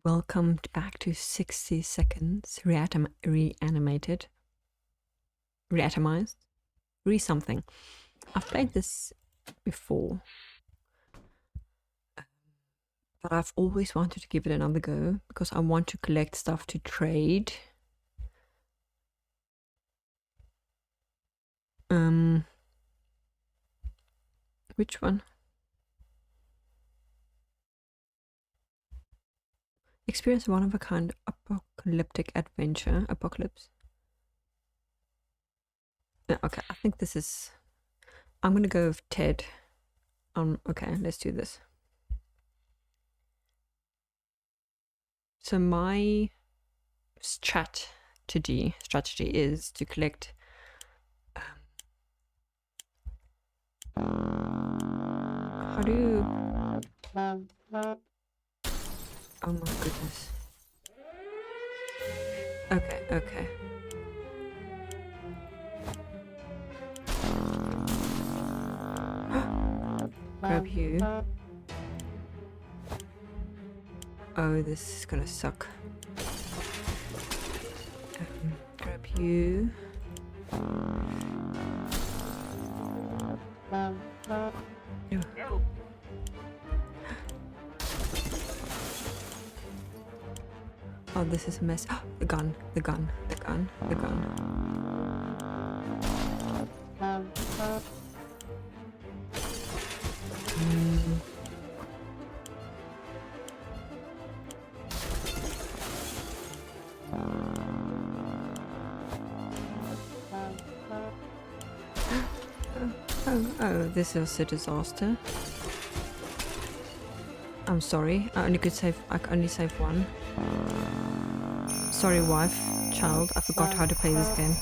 Welcome back to 60 Seconds Reanimated. Reatomized. Something. I've played this before, but I've always wanted to give it another go because I want to collect stuff to trade. Which one? Experience one of a kind apocalyptic adventure. Apocalypse. Okay, I think this is... I'm gonna go with Ted. Okay, let's do this. So my strategy is to collect how do you... Oh my goodness. Okay. Grab you. Oh, this is gonna suck. Grab you. Ew. Oh, this is a mess. Oh, the gun. Oh, this is a disaster. I'm sorry. I can only save one. Sorry, wife, child. I forgot how to play this game.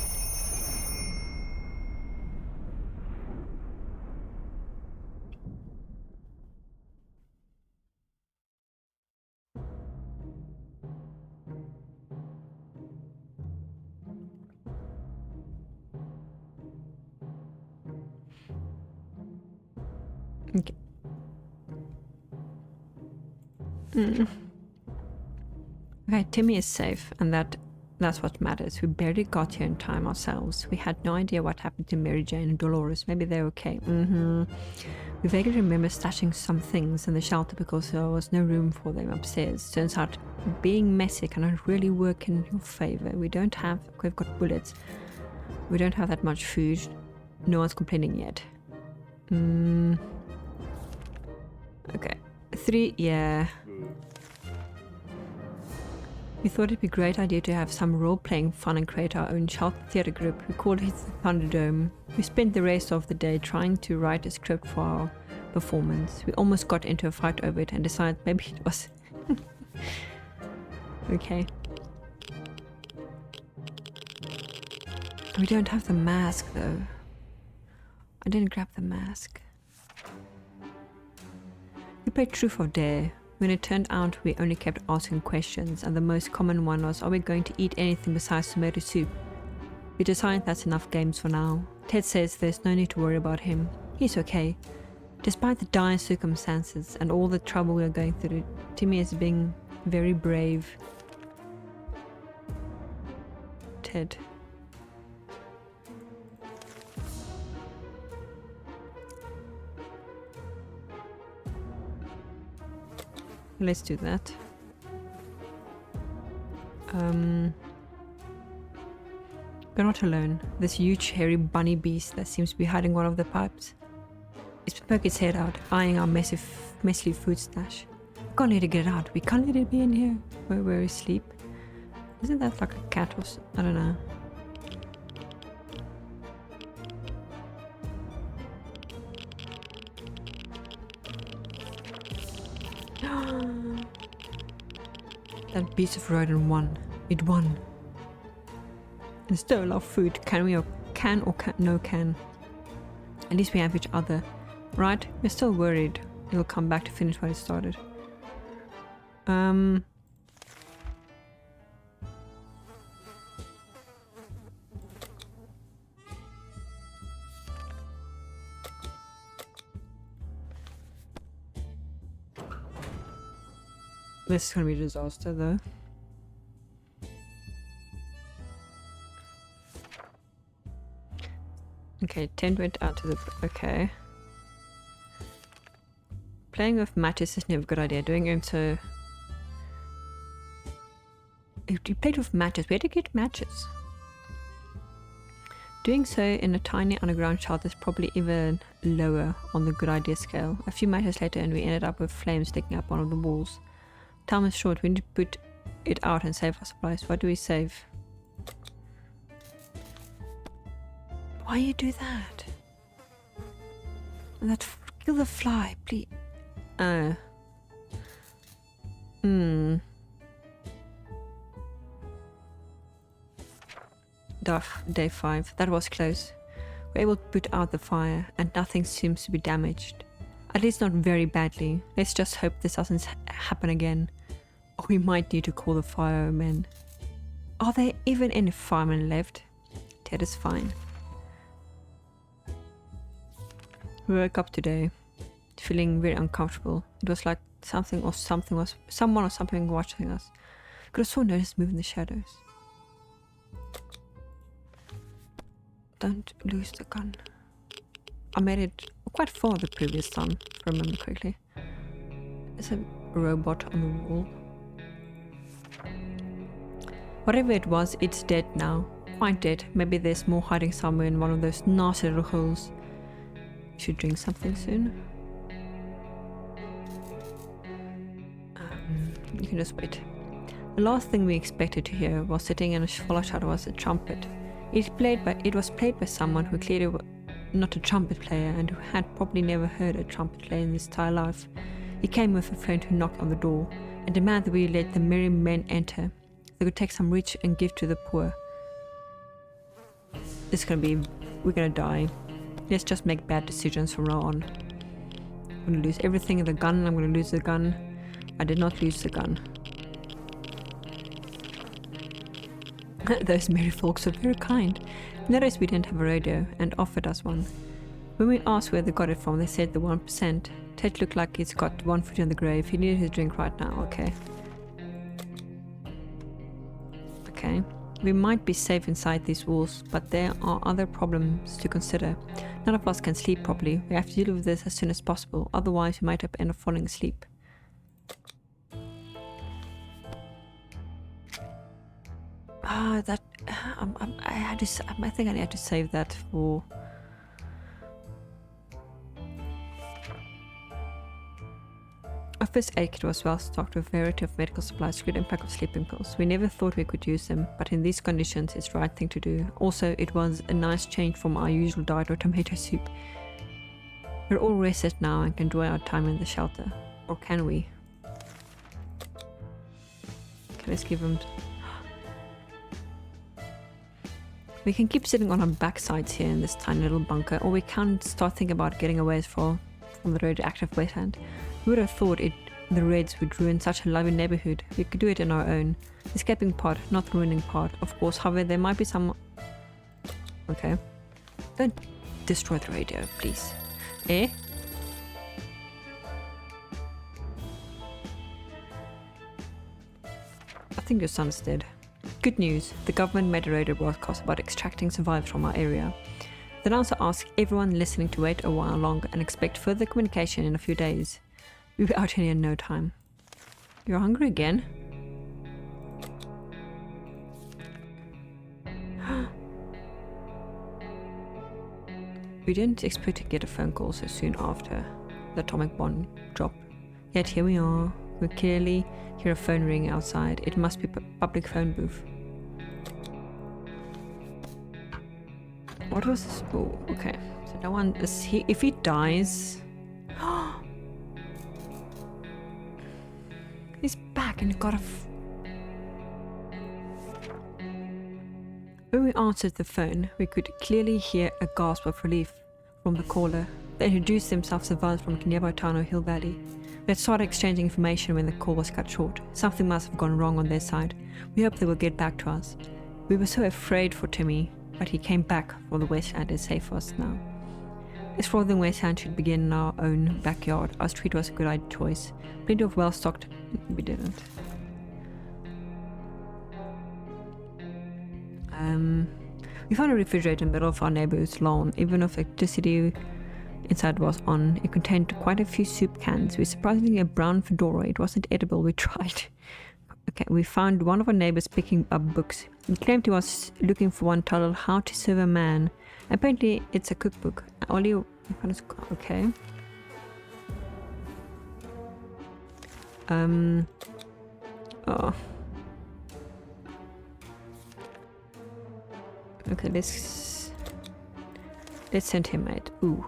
Okay. Okay, Timmy is safe, and that's what matters. We barely got here in time ourselves. We had no idea what happened to Mary Jane and Dolores. Maybe they're okay. We vaguely remember stashing some things in the shelter because there was no room for them upstairs. Turns out being messy cannot really work in your favor. We've got bullets. We don't have that much food. No one's complaining yet. Okay. 3, yeah. We thought it'd be a great idea to have some role-playing fun and create our own shelter theatre group. We called it the Thunderdome. We spent the rest of the day trying to write a script for our performance. We almost got into a fight over it and decided maybe it was... Okay. We don't have the mask though. I didn't grab the mask. We played Truth or Dare. When it turned out we only kept asking questions, and the most common one was, are we going to eat anything besides tomato soup? We decided that's enough games for now. Ted says there's no need to worry about him. He's okay. Despite the dire circumstances and all the trouble we are going through, Timmy is being very brave. Ted. Let's do that. We're not alone. This huge hairy bunny beast that seems to be hiding one of the pipes. It's poked its head out, eyeing our messy food stash. We can't let it get out. We can't let it be in here where we sleep. Isn't that like a cat or I don't know. That beast of rodent won. It won. And stole our food. Can we or no can? At least we have each other. Right? We're still worried it'll come back to finish what it started. This is gonna be a disaster though. Okay, tent went out to the... okay. Playing with matches is never a good idea. Doing it so... If you played with matches, where to get matches? Doing so in a tiny underground shelter is probably even lower on the good idea scale. A few matches later and we ended up with flames sticking up one of the walls. Time is short, we need to put it out and save our supplies. What do we save? Why you do that? That kill the fly, please. Day 5. That was close. We're able to put out the fire and nothing seems to be damaged. At least not very badly. Let's just hope this doesn't happen again. Or we might need to call the firemen. Are there even any firemen left? Ted is fine. We woke up today, feeling very uncomfortable. It was like someone or something watching us. We could have so noticed moving the shadows. Don't lose the gun. I made it quite far the previous time, if I remember correctly. There's a robot on the wall. Whatever it was, it's dead now. Quite dead. Maybe there's more hiding somewhere in one of those nasty little holes. Should drink something soon. You can just wait. The last thing we expected to hear while sitting in a full shadow was a trumpet. It was played by someone who clearly was not a trumpet player and who had probably never heard a trumpet play in his entire life. He came with a friend who knocked on the door and demanded that we let the merry men enter. They could take some rich and give to the poor. We're gonna die. Let's just make bad decisions from now on. I'm gonna lose everything in the gun. I'm gonna lose the gun. I did not lose the gun. Those merry folks were very kind. Noticed we didn't have a radio and offered us one. When we asked where they got it from, they said the 1%. Ted looked like he's got 1 foot in the grave. He needed his drink right now. Okay. Okay. We might be safe inside these walls, but there are other problems to consider. None of us can sleep properly. We have to deal with this as soon as possible. Otherwise, we might end up falling asleep. I think I had to save that for... Our first aid kit was well stocked with a variety of medical supplies, good and pack of sleeping pills. We never thought we could use them, but in these conditions it's the right thing to do. Also, it was a nice change from our usual diet or tomato soup. We're all rested now and can enjoy our time in the shelter. Or can we? Okay, let's give them... We can keep sitting on our backsides here in this tiny little bunker, or we can start thinking about getting away from the radioactive wasteland. We would have thought the raids would ruin such a lovely neighborhood. We could do it on our own. Escaping part, not the ruining part. Of course, however, there might be some... Okay. Don't destroy the radio, please. Eh? I think your son's dead. Good news, the government made a radio broadcast about extracting survivors from our area. The announcer asked everyone listening to wait a while longer and expect further communication in a few days. We'll be out here in no time. You're hungry again? We didn't expect to get a phone call so soon after the atomic bomb dropped. Yet here we are. We clearly hear a phone ring outside. It must be a public phone booth. What was this? Oh, okay. So no one is he. If he dies, he's back and got a. When we answered the phone, we could clearly hear a gasp of relief from the caller. They introduced themselves as survivors from a nearby town or hill valley. We had started exchanging information when the call was cut short. Something must have gone wrong on their side. We hoped they would get back to us. We were so afraid for Timmy, but he came back for the wasteland is safe for us now. This frothing wasteland should begin in our own backyard. Our street was a good choice. Plenty of well-stocked We didn't. We found a refrigerator in the middle of our neighbor's lawn. Even if electricity inside was on, it contained quite a few soup cans. We surprisingly a brown fedora. It wasn't edible. We tried. Okay, we found one of our neighbors picking up books. He claimed he was looking for one titled How to Serve a Man. Apparently, it's a cookbook. Okay. Oh. Okay, let's send him out. Ooh.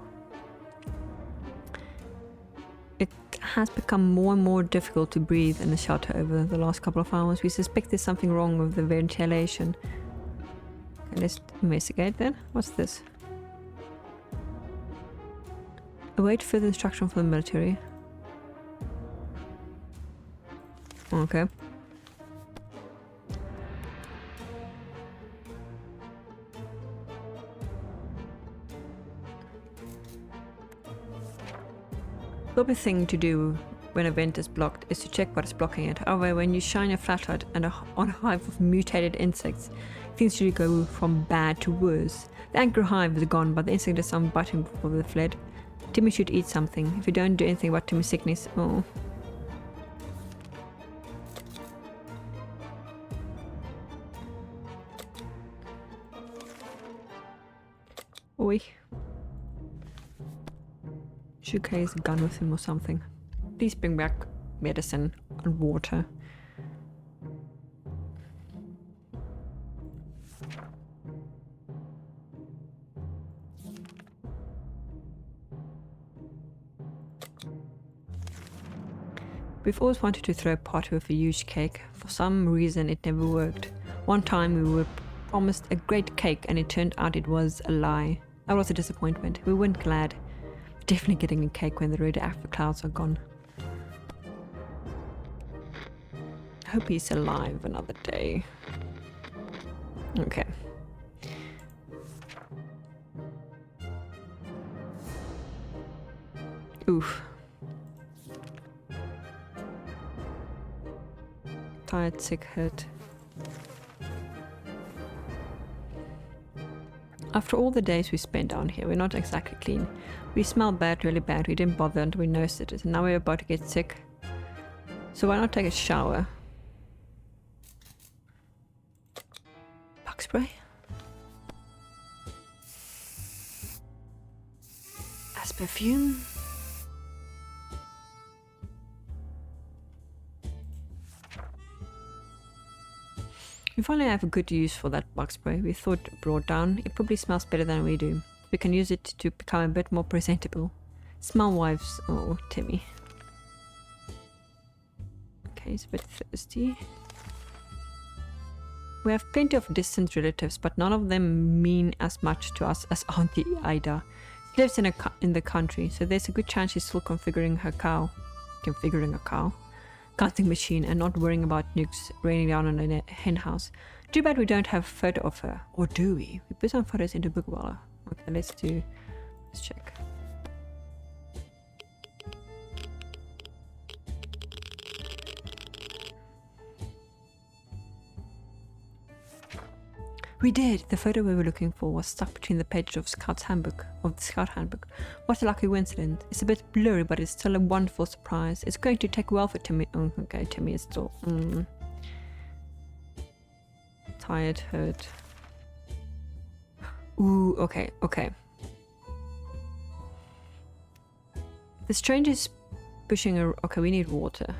It has become more and more difficult to breathe in the shelter over the last couple of hours. We suspect there's something wrong with the ventilation. Okay, let's investigate then. What's this? Await further instruction from the military. Okay. The other thing to do when a vent is blocked is to check what is blocking it. However, when you shine a flashlight on a hive of mutated insects, things usually go from bad to worse. The anchor hive is gone, but the insect is some biting before they fled. Timmy should eat something. If you don't do anything about Timmy's sickness, oh. Oi. Should carry a gun with him or something. Please bring back medicine and water. We've always wanted to throw a party with a huge cake. For some reason it never worked. One time we were promised a great cake and it turned out it was a lie. That was a disappointment. We weren't glad. Definitely getting a cake when the radioactive clouds are gone. Hope he's alive another day. Okay. Oof. Tired, sick, hurt. After all the days we spent down here, we're not exactly clean. We smell bad, really bad. We didn't bother until we noticed it. And now we're about to get sick. So why not take a shower? Bug spray? As perfume? We finally have a good use for that bug spray. We thought brought down. It probably smells better than we do. We can use it to become a bit more presentable. Smell wives. Oh, Timmy. Okay, he's a bit thirsty. We have plenty of distant relatives, but none of them mean as much to us as Auntie Ida. She lives in the country, so there's a good chance she's still configuring a cow, counting machine, and not worrying about nukes raining down on a hen house. Too bad we don't have a photo of her, or do we? We put some photos into Bookwalla. Okay, let's check. We did! The photo we were looking for was stuck between the pages of the Scout Handbook. What a lucky coincidence. It's a bit blurry, but it's still a wonderful surprise. It's going to take well for Timmy. Oh, okay, Timmy is still tired, hurt. Ooh, okay. The stranger's pushing a... Okay, we need water.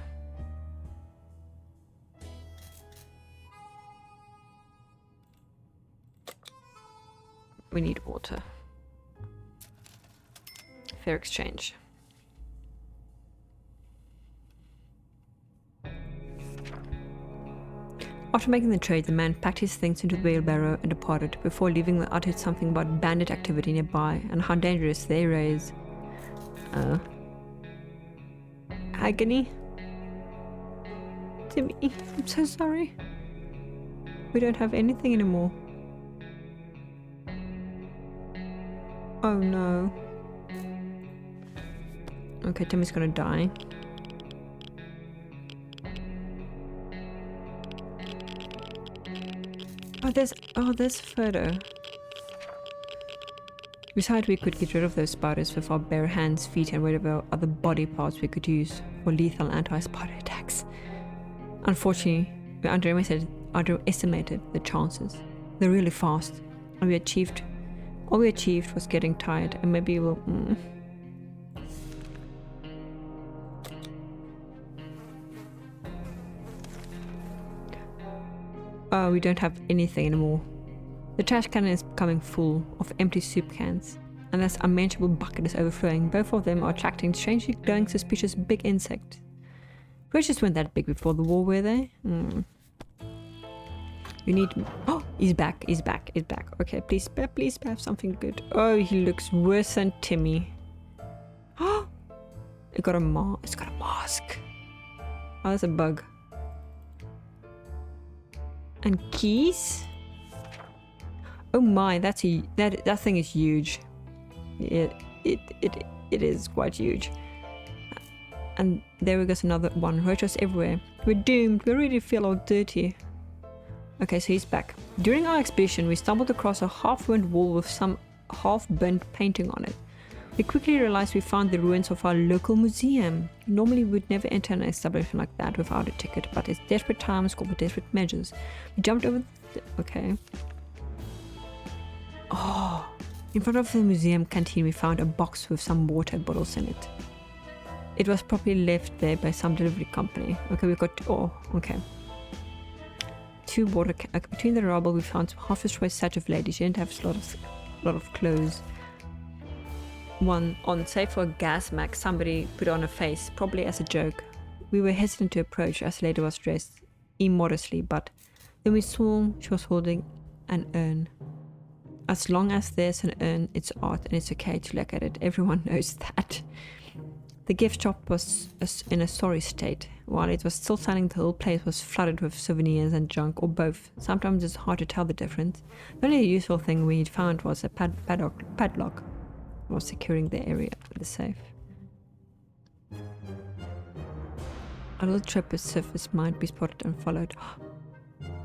We need water. Fair exchange. After making the trade, the man packed his things into the wheelbarrow and departed. Before leaving, they uttered something about bandit activity nearby and how dangerous the area is. Agony? Timmy, I'm so sorry. We don't have anything anymore. Oh no. Okay, Timmy's gonna die. Oh, there's a photo. Besides, we could get rid of those spiders with our bare hands, feet, and whatever other body parts we could use for lethal anti-spider attacks. Unfortunately, we underestimated the chances. They're really fast, and all we achieved was getting tired, and maybe we'll... Oh, we don't have anything anymore. The trash can is becoming full of empty soup cans, and this unmentionable bucket is overflowing. Both of them are attracting strangely glowing, suspicious big insects. Roaches weren't that big before the war, were they? You need... Oh, he's back. Okay, please have something good. Oh, he looks worse than Timmy. Oh, it's got a mask. Oh, that's a bug. And keys? Oh my, that thing is huge. It is quite huge. And there goes another one. Roaches everywhere. We're doomed. We really feel all dirty. Okay, so he's back. During our expedition, we stumbled across a half-ruined wall with some half-burnt painting on it. We quickly realized we found the ruins of our local museum. Normally, we'd never enter an establishment like that without a ticket, but it's desperate times call for desperate measures. We jumped over okay. Oh, in front of the museum canteen, we found a box with some water bottles in it. It was probably left there by some delivery company. Okay, we got... Oh, okay. 2 water... between the rubble, we found some half-destroyed statue of lady. She didn't have a lot of clothes. One on, save for a gas mask, somebody put on a face, probably as a joke. We were hesitant to approach as the lady was dressed immodestly, but then we saw she was holding an urn. As long as there's an urn, it's art and it's okay to look at it. Everyone knows that. The gift shop was in a sorry state. While it was still standing, the whole place was flooded with souvenirs and junk, or both. Sometimes it's hard to tell the difference. The only useful thing we'd found was a padlock. Was securing the area of the safe. A little trip surface might be spotted and followed.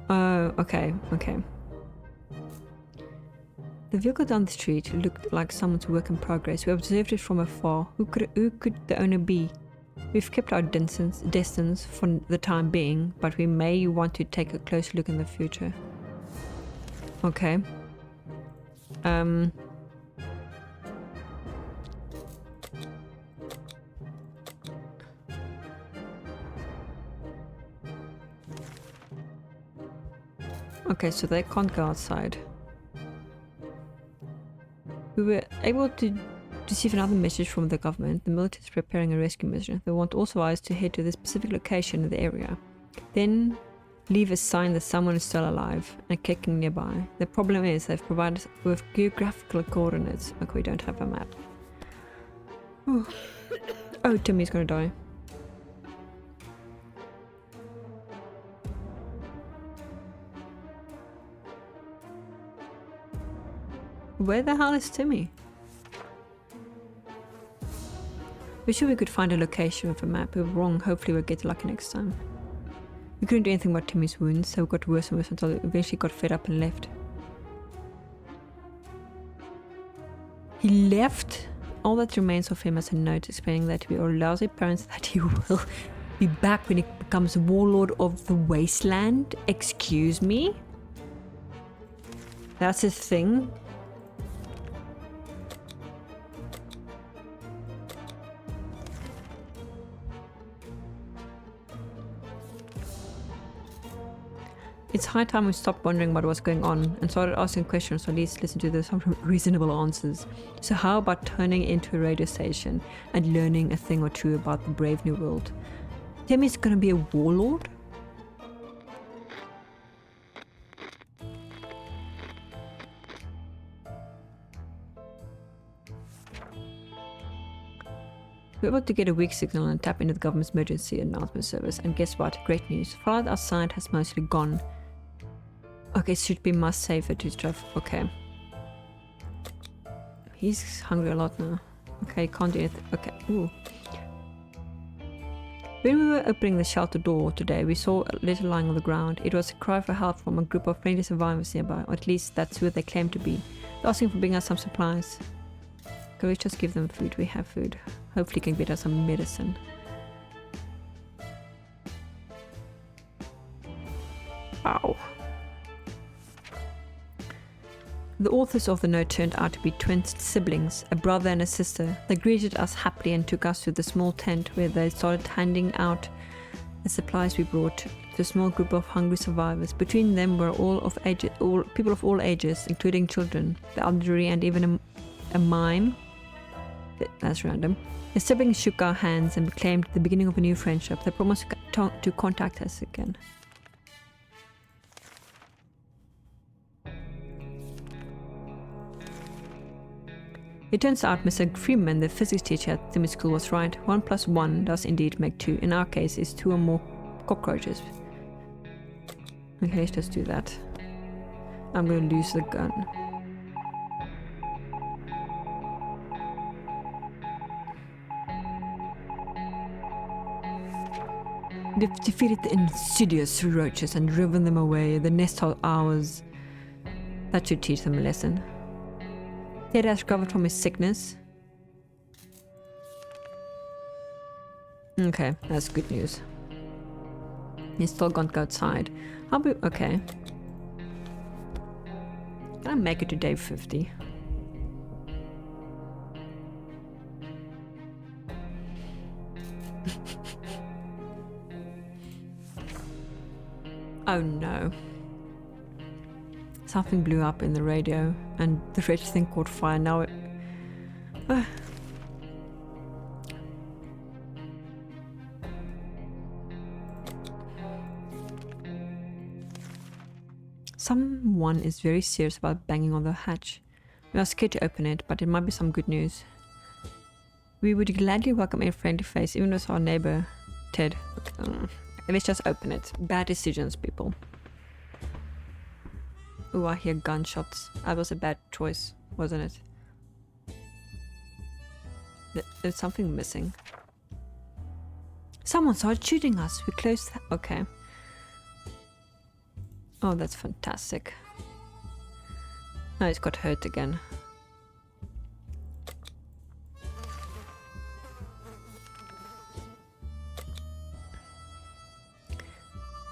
Oh, okay. The vehicle down the street looked like someone's work in progress. We observed it from afar. Who could the owner be? We've kept our distance for the time being, but we may want to take a close look in the future. Okay. Okay, so they can't go outside. We were able to receive another message from the government. The military is preparing a rescue mission. They want also us to head to this specific location in the area. Then leave a sign that someone is still alive and kicking nearby. The problem is they've provided us with geographical coordinates. Like we don't have a map. Oh, Timmy's gonna die. Where the hell is Timmy? We're sure we could find a location with a map. We were wrong. Hopefully we'll get lucky next time. We couldn't do anything about Timmy's wounds, so it got worse and worse until we eventually got fed up and left. He left? All that remains of him as a note explaining that we are lousy parents, that he will be back when he becomes warlord of the wasteland. Excuse me? That's his thing? It's high time we stopped wondering what was going on and started asking questions, or at least listen to some reasonable answers. So how about turning into a radio station and learning a thing or two about the brave new world? Timmy's gonna be a warlord? We were able to get a weak signal and tap into the government's emergency announcement service, and guess what? Great news. Fallout outside has mostly gone. Okay, should be much safer to travel. Okay. He's hungry a lot now. Okay, can't do anything. Okay, ooh. When we were opening the shelter door today, we saw a letter lying on the ground. It was a cry for help from a group of friendly survivors nearby, or at least that's who they claim to be. They're asking for bringing us some supplies. Can we just give them food? We have food. Hopefully can get us some medicine. Ow. The authors of the note turned out to be twin siblings, a brother and a sister. They greeted us happily and took us to the small tent where they started handing out the supplies we brought to a small group of hungry survivors. Between them were people of all ages, including children, the elderly, and even a mime. That's random. The siblings shook our hands and proclaimed the beginning of a new friendship. They promised to contact us again. It turns out Mr. Freeman, the physics teacher at Timmy's school, was right. 1 + 1 does indeed make 2. In our case, it's 2 or more cockroaches. Okay, let's just do that. I'm going to lose the gun. They've defeated the insidious roaches and driven them away. The nest are ours. That should teach them a lesson. Ted has recovered from his sickness. Okay, that's good news. He's still can't go outside. I'll be okay. Can I make it to day 50? Oh no. Something blew up in the radio and the red thing caught fire. Now it... Someone is very serious about banging on the hatch. We are scared to open it, but it might be some good news. We would gladly welcome a friendly face, even with our neighbor, Ted. Let's just open it. Bad decisions, people. Oh, I hear gunshots. That was a bad choice, wasn't it? There's something missing. Someone started shooting us. We closed that. Okay. Oh, that's fantastic. No, it's got hurt again.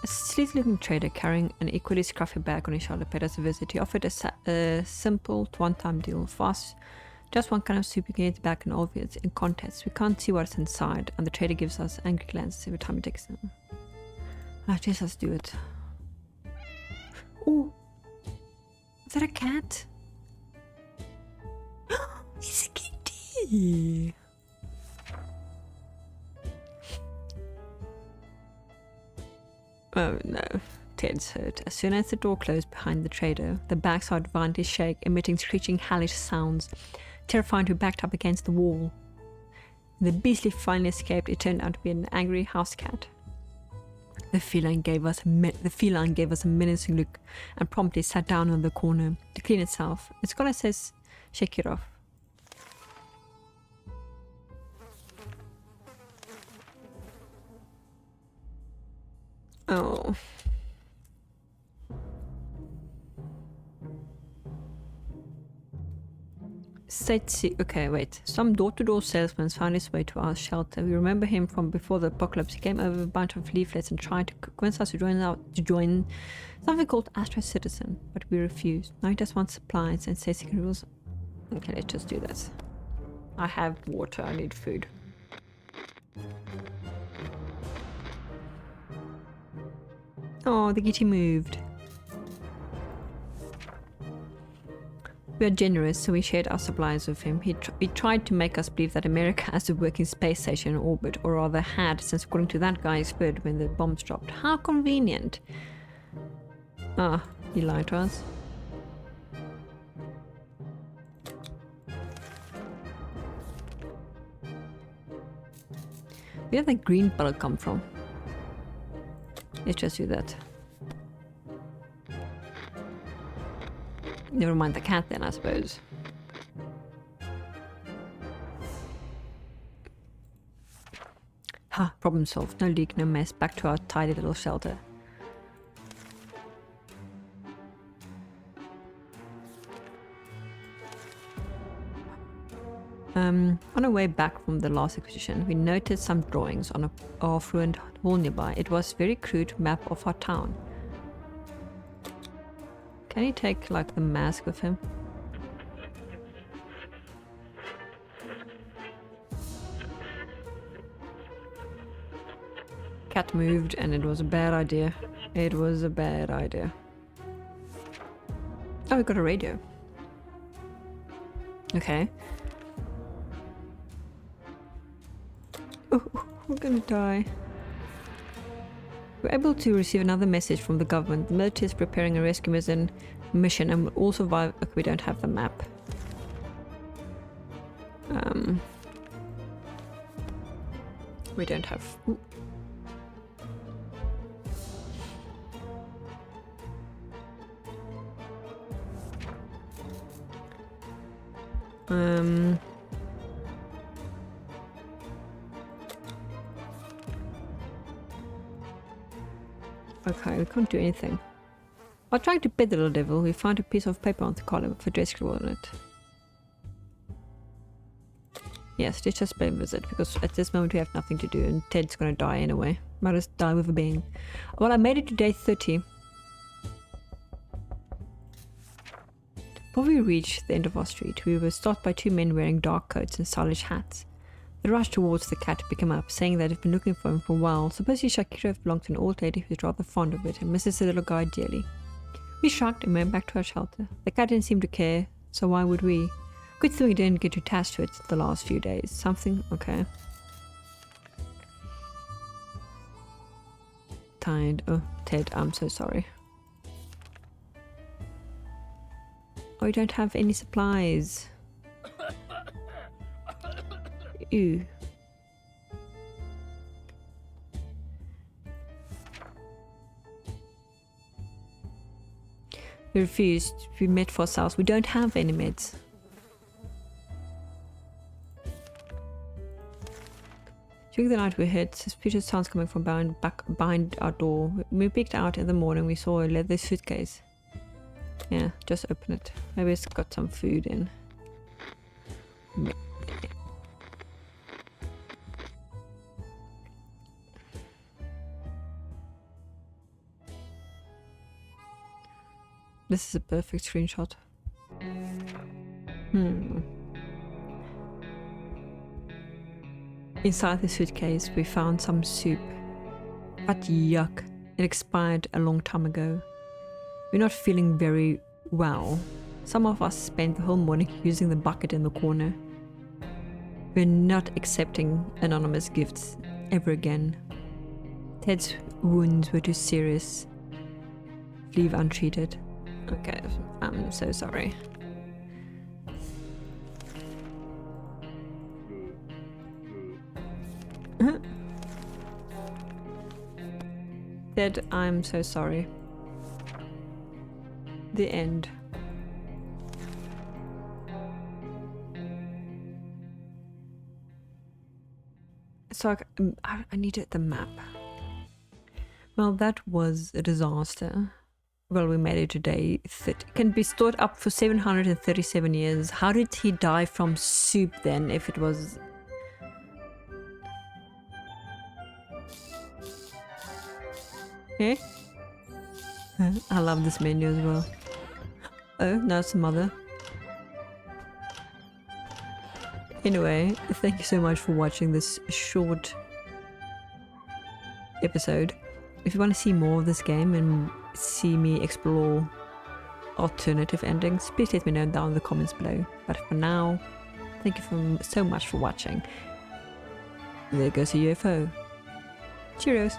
A sleek-looking trader carrying an equally scruffy bag on his shoulder paid us a visit. He offered a simple one-time deal. Fast, just one kind of soup. You can get back in all of it in contest. We can't see what's inside, and the trader gives us angry glances every time he takes them. Ah, just let's do it. Oh, is that a cat? It's a kitty. Oh no, Ted's hurt. As soon as the door closed behind the trader, the back started violently shake, emitting screeching, hellish sounds. Terrified, we backed up against the wall. When the beastly finally escaped, it turned out to be an angry house cat. The feline gave us a menacing look and promptly sat down in the corner to clean itself. Its collar says, "Shake it off." Oh. Okay, wait. Some door-to-door salesman found his way to our shelter. We remember him from before the apocalypse. He came over with a bunch of leaflets and tried to convince us to join something called Astro Citizen, but we refused. Now he just wants supplies and says he can rules. Okay, let's just do this. I have water. I need food. Oh, the kitty moved. We are generous, so we shared our supplies with him. He tried to make us believe that America has a working space station in orbit, or rather had, since according to that guy exploded when the bombs dropped. How convenient. Ah, he lied to us. Where did that green bottle come from? Let's just do that. Never mind the cat then, I suppose. Ha, problem solved. No leak, no mess. Back to our tidy little shelter. On our way back from the last expedition, we noted some drawings on a affluent hall nearby. It was a very crude map of our town. Can he take, like, the mask with him? Cat moved and it was a bad idea. It was a bad idea. Oh, we got a radio. Okay. Oh, we're gonna die. We're able to receive another message from the government. The military is preparing a rescue mission and will all survive. Okay, we don't have the map. We don't have... Ooh. Okay, we can't do anything. While trying to pet the little devil, we found a piece of paper on the column with a dress scribbled on it. Yes, let's just pay a visit, because at this moment we have nothing to do and Ted's gonna die anyway. Might as well die with a bang. Well, I made it to day 30. Before we reached the end of our street, we were stopped by two men wearing dark coats and stylish hats. They rushed towards the cat to pick him up, saying they'd been looking for him for a while. Supposedly Shakira belonged to an old lady who was rather fond of it and misses the little guy dearly. We shrugged and went back to our shelter. The cat didn't seem to care, so why would we? Good thing we didn't get attached to it the last few days. Something? Okay. Tired. Oh, Ted, I'm so sorry. Oh, you don't have any supplies. Ew. We refused. We met for ourselves. We don't have any meds. During the night we heard suspicious sounds coming from behind our door. When we peeked out in the morning, we saw a leather suitcase. Yeah, just open it. Maybe it's got some food in. This is a perfect screenshot. Inside the suitcase we found some soup. But yuck, it expired a long time ago. We're not feeling very well. Some of us spent the whole morning using the bucket in the corner. We're not accepting anonymous gifts ever again. Ted's wounds were too serious. Leave untreated. Okay, I'm so sorry. Ted, I'm so sorry. The end. So I needed the map. Well, that was a disaster. Well, we made it today. It can be stored up for 737 years. How did he die from soup then, if it was... Eh? I love this menu as well. Oh, now it's the mother. Anyway, thank you so much for watching this short episode. If you want to see more of this game and see me explore alternative endings, please let me know down in the comments below. But for now, thank you so much for watching. There goes a UFO. Cheeros!